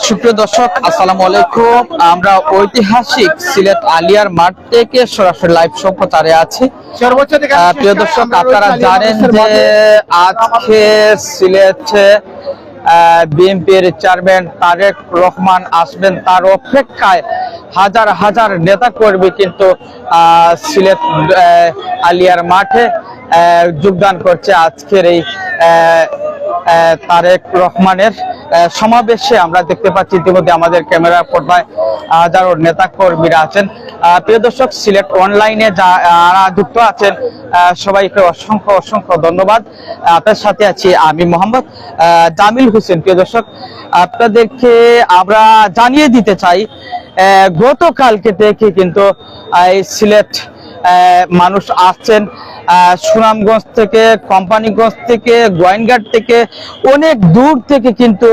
সুপ্রিয় দর্শক, আসসালামু আলাইকুম। আমরা ঐতিহাসিক সিলেট আলিয়ার মাঠ থেকে সরাসরি লাইভ সম্প্রচারে আছি। প্রিয় দর্শক, আপনারা জানেন যে আজকে সিলেটে বিএনপির চেয়ারম্যান তারেক রহমান আসবেন, তার অপেক্ষায় হাজার হাজার নেতা কর্মী কিন্তু সিলেট আলিয়ার মাঠে যোগদান করছে আজকের এই তারেক রহমানের সমাবেশে। আমরা দেখতে পাচ্ছি ইতিমধ্যে আমাদের ক্যামেরা পর্দায় হাজারো নেতা কর্মীরা আছেন। প্রিয় দর্শক, সিলেট অনলাইনে যারা যুক্ত আছেন সবাইকে অসংখ্য অসংখ্য ধন্যবাদ। আপনার সাথে আছি আমি মোহাম্মদ জামিল হোসেন। প্রিয় দর্শক, আপনাদেরকে আমরা জানিয়ে দিতে চাই গতকালকে থেকে কিন্তু এই সিলেট মানুষ আসছেন সুনামগঞ্জ থেকে, কোম্পানিগঞ্জ থেকে, গোয়েনঘাট থেকে, অনেক দূর থেকে কিন্তু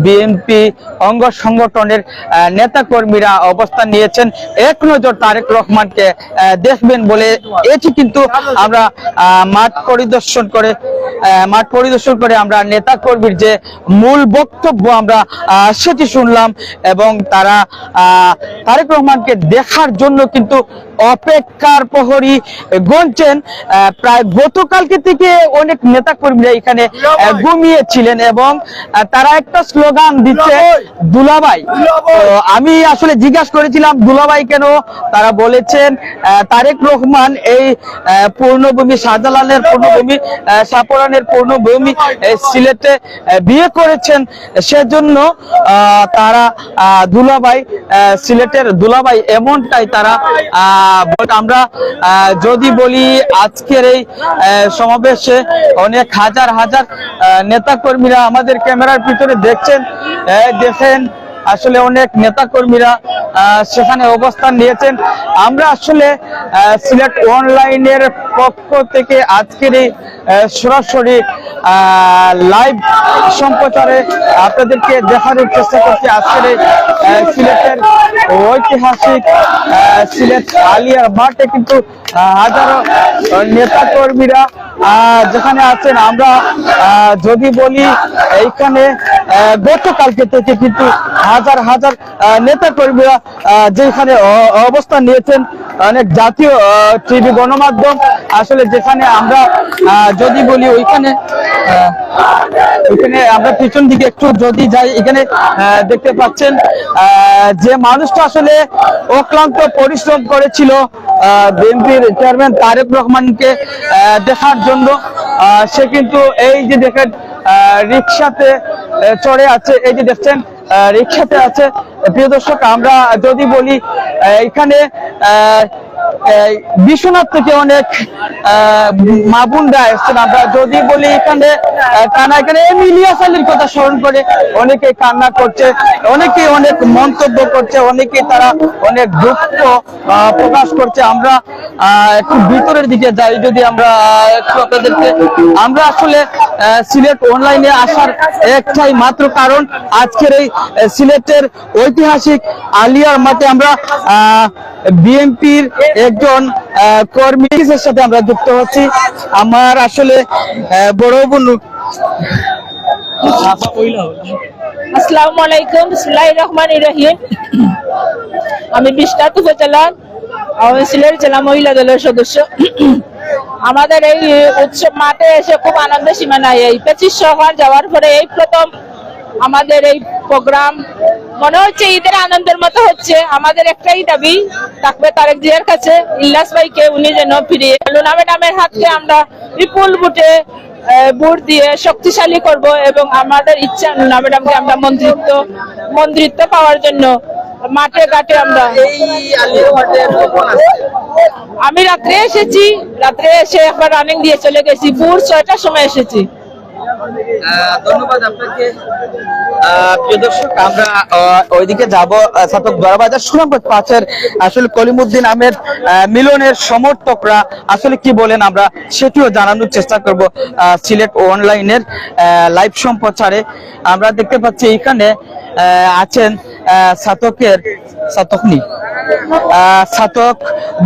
বিএনপি অঙ্গ সংগঠনের নেতা কর্মীরা অবস্থান নিয়েছেন এক নজর তারেক রহমানকে দেখবেন বলে। এটি কিন্তু আমরা মাঠ পরিদর্শন করে আমরা নেতা কর্মীর যে মূল বক্তব্য আমরা সেটি শুনলাম, এবং তারা তারেক রহমানকে দেখার জন্য কিন্তু অপেক্ষার প্রহরী গুনছেন। প্রায় গতকালকে থেকে অনেক নেতা কর্মীরা এখানে ঘুমিয়েছিলেন এবং তারা একটা স্লোগান দিচ্ছে, দুলাভাই। আমি আসলে জিজ্ঞাসা করেছিলাম দুলাভাই কেন, তারা বলেছেন তারেক রহমান এই পূর্ণভূমি, শাহজালালের পূর্ণভূমি, সাপরানের পূর্ণভূমি সিলেটে বিয়ে করেছেন, সেজন্য তারা দুলাভাই, সিলেটের দুলাভাই, এমনটাই তারা। আমরা যদি বলি আজকের এই সমাবেশে অনেক হাজার হাজার নেতা কর্মীরা আমাদের ক্যামেরার পিছনে দেখছেন, দেখেন আসলে অনেক নেতা কর্মীরা সেখানে অবস্থান নিয়েছেন। আমরা আসলে সিলেট অনলাইনের পক্ষ থেকে আজকের এই সরাসরি লাইভ সম্প্রচারে আপনাদেরকে দেখানোর চেষ্টা করছি আজকের এই সিলেটের ঐতিহাসিক সিলেট আলিয়ার মাঠে কিন্তু হাজারো নেতা কর্মীরা যেখানে আছেন। আমরা যদি বলি এইখানে গতকালকে থেকে কিন্তু হাজার হাজার নেতা কর্মীরা যেখানে অবস্থান নিয়েছেন, অনেক জাতীয় টিভি গণমাধ্যম আসলে যেখানে আমরা যদি বলি ওইখানে আমরা পিছন দিকে একটু যদি যাই, এখানে দেখতে পাচ্ছেন যে মানুষটা আসলে অক্লান্ত পরিশ্রম করেছিল বিএনপির চেয়ারম্যান তারেক রহমানকে দেখার জন্য। সে কিন্তু এই যে দেখেন রিক্সাতে চড়ে আছে, এই যে দেখছেন রিক্সাতে আছে। প্রিয় দর্শক, আমরা যদি বলি এখানে বিশ্বনাথ থেকে অনেক মা বোনরা এসছেন। আমরা যদি বলি এখানে ইলিয়াস আলীর কথা স্মরণ করে অনেকে কান্না করছে, অনেকে অনেক মন্তব্য করছে, অনেকে তারা অনেক দুঃখ প্রকাশ করছে। আমরা একটু ভিতরের দিকে যাই, যদি আমরা একটু আপনাদেরকে, আমরা আসলে সিলেট অনলাইনে আসার একটাই মাত্র কারণ, আজকের এই সিলেটের ঐতিহাসিক আলিয়ার মাঠে আমরা বিএনপির একজন কর্মীর সাথে আমরা যুক্ত হচ্ছি। আমার আসলে বড় বোন। আসসালামু আলাইকুম, বিসমিল্লাহির রহমানির রহিম। আমি বিশনাথ উপজেলার সিলেট জেলা মহিলা দলের সদস্য। আমাদের এই উৎসব মাঠে এসে খুব আনন্দের সীমা নাই। এই 25 সরকার যাওয়ার পরে এই প্রথম আমাদের এই প্রোগ্রাম মনে হচ্ছে ঈদের আনন্দের মতো হচ্ছে। আমাদের একটাই দাবি থাকবে তারেক জিয়ার কাছে, ইলিয়াস ভাইকে উনি যেন ফিরিয়ে, লুনা ম্যাডামের হাতকে আমরা বিপুল ভোট দিয়ে শক্তিশালী করব, এবং আমাদের ইচ্ছা লুনা ম্যাডামকে আমরা মন্ত্রিত্ব পাওয়ার জন্য মাঠে ঘাটে আমরা। আমি রাত্রে এসেছি, রাত্রে এসে একবার রানিং দিয়ে চলে গেছি, ভোর 6টার সময় এসেছি। ধন্যবাদ আপনাকে। প্রিয় দর্শক, আমরা ওইদিকে যাব। ছাতক দরবাজার সুনামগঞ্জ পাশের আসলে কলিমুদ্দিন আহমেদ মিলনের সমর্থকরা আসলে কি বলেন আমরা সেটিও জানানোর চেষ্টা করব সিলেট অনলাইনের লাইভ সম্প্রচারে। আমরা দেখতে পাচ্ছি এখানে আছেন ছাতক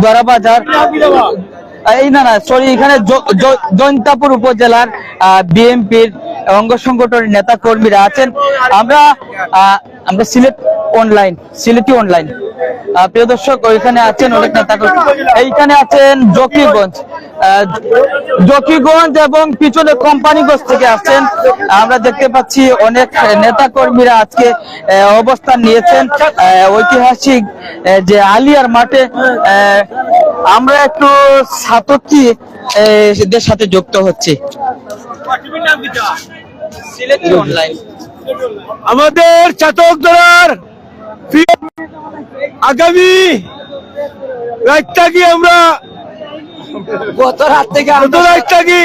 দরবাজার এই না সরি, এখানে জৈন্তাপুর উপজেলার বিএনপির অঙ্গ সংগঠনের নেতা কর্মীরা আছেন। আমরা আমরা সিলেটি অনলাইন প্রিয় দর্শক, ওইখানে আছেন অনেক নেতা কর্মী, এইখানে আছেন জকিগঞ্জ এবং পিছনে কোম্পানিগঞ্জ থেকে আসছেন। আমরা দেখতে পাচ্ছি অনেক নেতা কর্মীরা আজকে অবস্থান নিয়েছেন ঐতিহাসিক যে আলিয়ার মাঠে। আমরা একটু ছাত্রীদের সাথে যুক্ত হচ্ছি। আমাদের চাতক দলার আগামী রাতটাকে আমরা গত রাত থেকে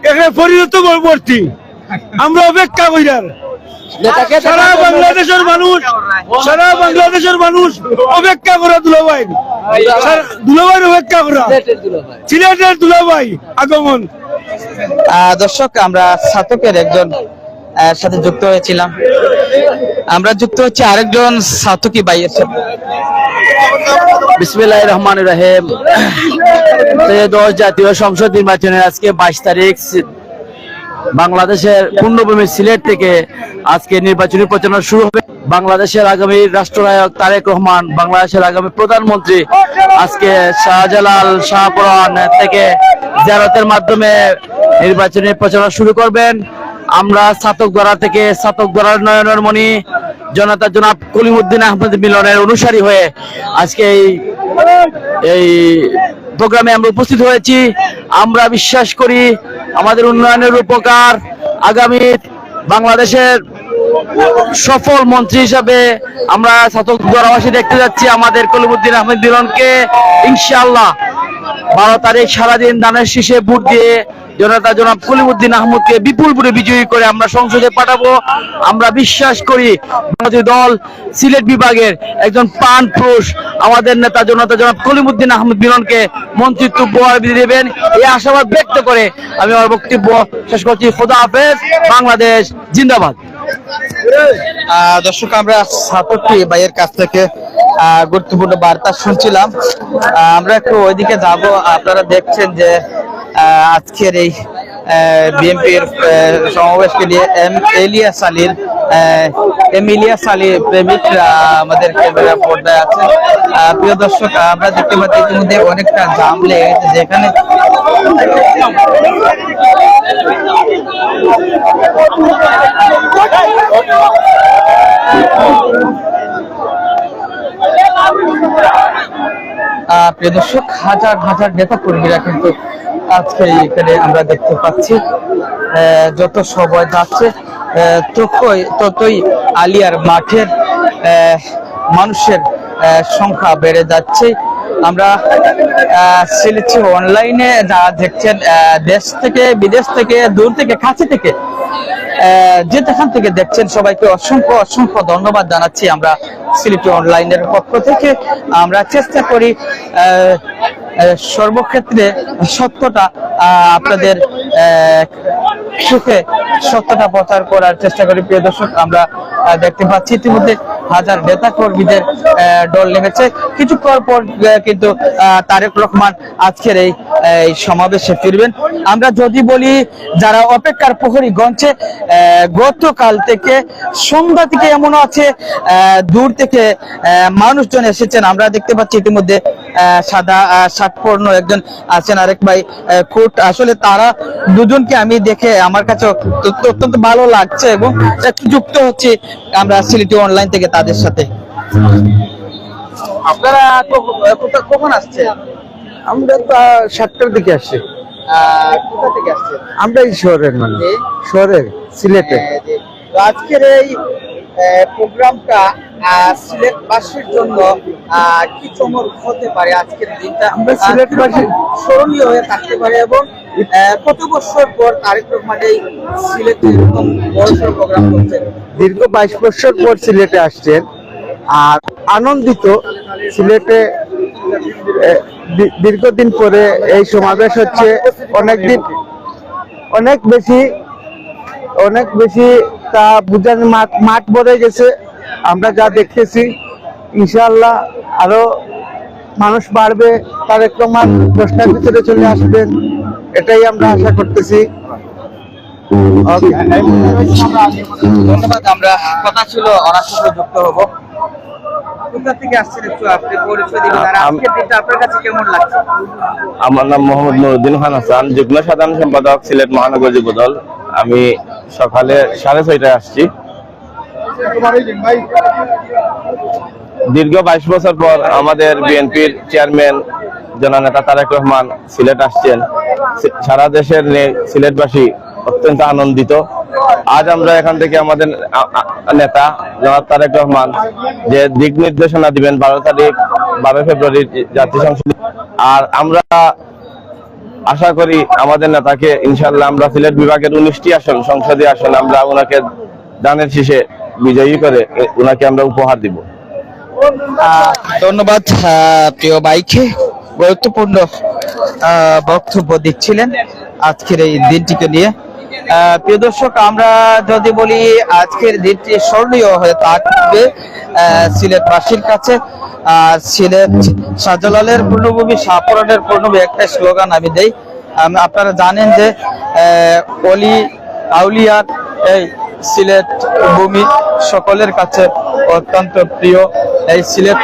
এখানে পরিণত করছি। আমরা অপেক্ষা করিলাম, সারা বাংলাদেশের মানুষ অপেক্ষা করা দুলাভাই অপেক্ষা করা সিলেটের দুলাভাই আগমন। দর্শক, আমরা ছাতকের একজন সাথে যুক্ত হয়েছিলাম, আমরা যুক্ত হচ্ছে আরেকজন ছাতকি ভাইয়ের সাথে। বিসমিল্লাহির রহমানির রহিম। ত্রয়োদশ জাতীয় সংসদ নির্বাচনের আজকে 22 তারিখ বাংলাদেশের পূর্ণভূমি সিলেট থেকে আজকে নির্বাচনী প্রচারণা শুরু হবে। বাংলাদেশের আগামী রাষ্ট্রনায়ক তারেক রহমান, বাংলাদেশের আগামী প্রধানমন্ত্রী আজকে শাহজালাল শাহপুরান থেকে জিয়ারতের মাধ্যমে নির্বাচনী প্রচারণা শুরু করবেন। আমরা ছাতকদরা থেকে ছাতকদরার নয়নমণি জনতা জনাব কলিমুদ্দিন আহমেদ মিলনের অনুসারী হয়ে আজকে এই প্রোগ্রামে আমরা উপস্থিত হয়েছি। আমরা বিশ্বাস করি আমাদের উন্নয়নের উপকার আগামী বাংলাদেশের সফল মন্ত্রী হিসাবে আমরা ছাতকদরাবাসী দেখতে যাচ্ছি আমাদের কলিমুদ্দিন আহমেদ মিলনকে। ইনশাআল্লাহ 12 তারিখ সারাদিন দানের শীষে ভোট দিয়ে জনতা জনাব কলিমুদ্দিন আহমদকে বিপুল ভোটে বিজয়ী করে আমরা সংসদে পাঠাবো। আমরা বিশ্বাস করি বাংলাদেশ দল সিলেট বিভাগের একজন প্রাণ পুরুষ আমাদের নেতা জনতা জনাব কলিমুদ্দিন আহমদ মিলনকে মন্ত্রিত্ব উপহার দেবেন, এই আশাবাদ ব্যক্ত করে আমি আমার বক্তব্য শেষ করছি। খোদা হাফেজ, বাংলাদেশ জিন্দাবাদ। দর্শক, আমরা ছাতকি ভাইয়ের কাছ থেকে গুরুত্বপূর্ণ বার্তা শুনছিলাম। আমরা একটু ওইদিকে যাব। আপনারা দেখছেন যে আজকের এই বিএনপির সমাবেশকে নিয়ে ইলিয়াস আলী প্রেমিকরা আমাদের ক্যামেরা পর্দায় আছে। প্রিয় দর্শক, আমরা দেখতে পাচ্ছি ইতিমধ্যে অনেকটা জাম লেগে গেছে, যেখানে প্রিয় দর্শক, হাজার হাজার নেতা কর্মীরা কিন্তু আজকে এখানে আমরা দেখতে পাচ্ছি। যত সময় যাচ্ছে ততই আলিয়ার মাঠের মানুষের সংখ্যা বেড়ে যাচ্ছে। আমরা সিলেটি অনলাইনে যারা দেখছেন, দেশ থেকে বিদেশ থেকে দূর থেকে কাছে থেকে যে যেখান থেকে দেখছেন সবাইকে অসংখ্য অসংখ্য ধন্যবাদ জানাচ্ছি। আমরা সিলেটি অনলাইনের পক্ষ থেকে আমরা চেষ্টা করি সর্বক্ষেত্রে সত্যটা আপনাদের সুখে সত্যটা প্রচার করার চেষ্টা করি। প্রিয় দর্শক, আমরা দেখতে পাচ্ছি ইতিমধ্যে হাজার নেতা কর্মীদের দল নেমেছে। কিছুক্ষণ পর কিন্তু তারেক রহমান আজকের এই সমাবেশে ফিরবেন। আমরা যদি বলি যারা অপেক্ষার প্রহরী গঞ্চে গতকাল থেকে সন্ধ্যা থেকে এমন আছে দূর থেকে মানুষজন এসেছেন। আমরা দেখতে পাচ্ছি ইতিমধ্যে সাদা শার্ট পরন একজন আছেন, আরেক ভাই কোট। আসলে তারা দুজনকে আমি দেখে আমার কাছে অত্যন্ত ভালো লাগছে এবং একটু যুক্ত হচ্ছে আমরা সিলেটি অনলাইন থেকে তাদের সাথে। আপনারা কখন আসছে? আমরা 7টার দিকে আসছি। কোথা থেকে আসছে? আমরা এই শহরের শহরের সিলেটে। আজকের এই প্রোগ্রামটা সিলেটবাসীর জন্য কি চমক হতে পারে? আজকের দিনটা আমরা সিলেটবাসী স্মরণীয় হয়ে থাকতে পারে এবং কত বছর পর তারেক রহমান এই সিলেটে এরকম বড়সড় প্রোগ্রাম করছেন? দীর্ঘ 22 বছর পর সিলেটে আসছেন আর আনন্দিত। সিলেটে দীর্ঘদিন পরে এই সমাবেশ হচ্ছে। অনেক বেশি তা বুঝান মাঠ ভরে গেছে। আমরা যা দেখতেছি ইনশাআল্লাহ আরো মানুষ বাড়বে। তারেক রহমান 10টার ভিতরে চলে আসবেন, এটাই আমরা আশা করতেছি। Okay. ধন্যবাদ। আমরা কথা ছিল ওনার সাথে যুক্ত হব। কোথা থেকে আসছেন একটু আপনি পরিচয় দিবেন, আর আজকের দিনটা আপনার কাছে কেমন লাগছে? আমার নাম মোহাম্মদ নুরুদ্দিন খান হাসান, যুগ্ম সাধারণ সম্পাদক সিলেট মহানগর যুবদল। আমি সকালে 6:30টায় আসছি। দীর্ঘ 22 বছর পর আমাদের বিএনপির চেয়ারম্যান জননেতা তারেক রহমান সিলেট আসছেন। সারা দেশের সিলেটবাসী অত্যন্ত আনন্দিত। আজ আমরা এখান থেকে আমাদের নেতা জনাব তারেক রহমান যে দিক নির্দেশনা দিবেন 12 ফেব্রুয়ারি জাতীয় সংসদ, আর আমরা আশা করি আমাদের নেতাকে ইনশাল্লাহ আমরা সিলেট বিভাগের 19টি আসন, সংসদীয় আসন আমরা ওনাকে দানের শীষে বিজয়ী করে ওনাকে আমরা উপহার দিব। ধন্যবাদ। প্রিয় ভাইকে গুরুত্বপূর্ণ বক্তব্য দিচ্ছিলেন আজকের এই দিনটিকে নিয়ে। প্রিয় দর্শক, আমরা যদি বলি আজকের দিনটি স্মরণীয় হয়ে থাকবে সিলেটবাসীর কাছে। আর সিলেট শাহজালালের পূর্ণভূমি, শাহপরানের পূর্ণভূমি একটা স্লোগান আমি দেই। আপনারা জানেন যে অলি আউলিয়ার এই সিলেট ভূমি সকলের কাছে অত্যন্ত প্রিয়। এই সিলেট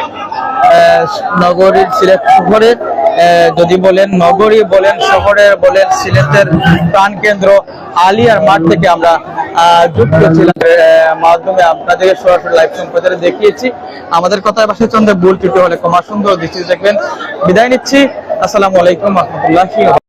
নগরীর, সিলেট শহরের যদি বলেন নগরী বলেন শহরের বলেন, সিলেটের প্রাণকেন্দ্র আলিয়ার মাঠ থেকে আমরা যুক্ত ছিলাম মাধ্যমে আপনাদের সরাসরি লাইভ সম্প্রচারে দেখিয়েছি। আমাদের কথায় ভাষায় চন্দ্র ভুল ত্রুটি হলে ক্ষমা সুন্দর দৃষ্টিতে দেখবেন। বিদায় নিচ্ছি। আসসালামু আলাইকুম রহমতুল্লাহ।